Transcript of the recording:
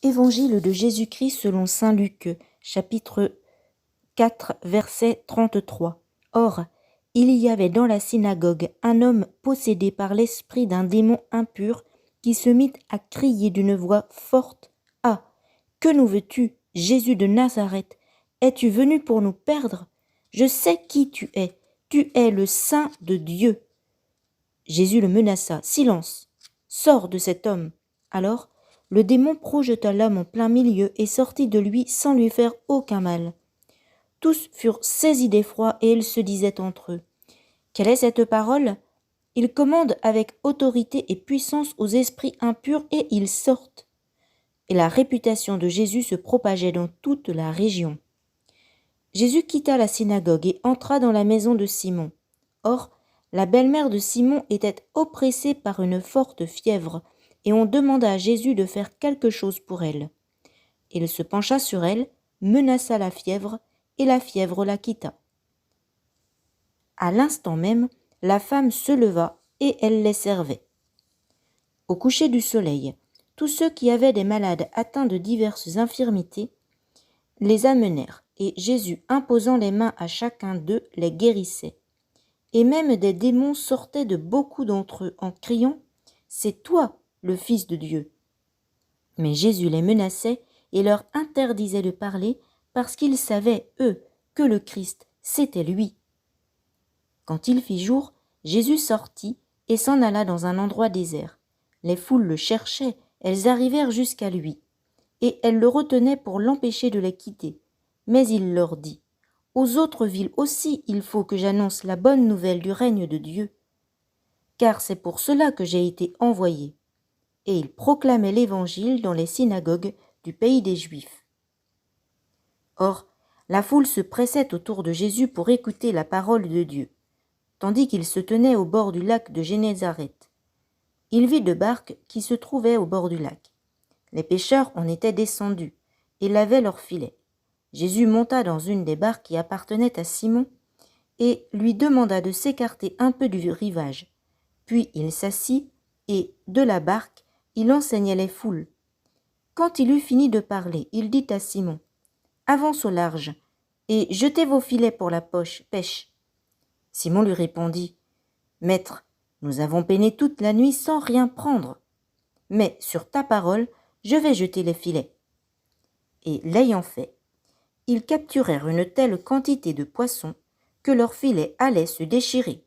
Évangile de Jésus-Christ selon saint Luc, chapitre 4, verset 33. Or, il y avait dans la synagogue un homme possédé par l'esprit d'un démon impur qui se mit à crier d'une voix forte. « Ah, que nous veux-tu, Jésus de Nazareth? Es-tu venu pour nous perdre? Je sais qui tu es le Saint de Dieu. » Jésus le menaça. « Silence, sors de cet homme. » Alors, le démon projeta l'homme en plein milieu et sortit de lui sans lui faire aucun mal. Tous furent saisis d'effroi et ils se disaient entre eux. « Quelle est cette parole ? Il commande avec autorité et puissance aux esprits impurs et ils sortent. » Et la réputation de Jésus se propageait dans toute la région. Jésus quitta la synagogue et entra dans la maison de Simon. Or, la belle-mère de Simon était oppressée par une forte fièvre, et on demanda à Jésus de faire quelque chose pour elle. Il se pencha sur elle, menaça la fièvre, et la fièvre la quitta. À l'instant même, la femme se leva et elle les servait. Au coucher du soleil, tous ceux qui avaient des malades atteints de diverses infirmités les amenèrent, et Jésus, imposant les mains à chacun d'eux, les guérissait. Et même des démons sortaient de beaucoup d'entre eux en criant « C'est toi, le Fils de Dieu !» Mais Jésus les menaçait et leur interdisait de parler parce qu'ils savaient, eux, que le Christ, c'était lui. Quand il fit jour, Jésus sortit et s'en alla dans un endroit désert. Les foules le cherchaient, elles arrivèrent jusqu'à lui, et elles le retenaient pour l'empêcher de les quitter. Mais il leur dit « Aux autres villes aussi il faut que j'annonce la bonne nouvelle du règne de Dieu, car c'est pour cela que j'ai été envoyé. » Et il proclamait l'évangile dans les synagogues du pays des Juifs. Or, la foule se pressait autour de Jésus pour écouter la parole de Dieu, tandis qu'il se tenait au bord du lac de Génézareth. Il vit deux barques qui se trouvaient au bord du lac. Les pêcheurs en étaient descendus et lavaient leurs filets. Jésus monta dans une des barques qui appartenait à Simon et lui demanda de s'écarter un peu du rivage. Puis il s'assit et, de la barque, il enseignait les foules. Quand il eut fini de parler, il dit à Simon « Avance au large et jetez vos filets pour la pêche. » Simon lui répondit « Maître, nous avons peiné toute la nuit sans rien prendre. Mais sur ta parole, je vais jeter les filets. » Et l'ayant fait, ils capturèrent une telle quantité de poissons que leurs filets allaient se déchirer.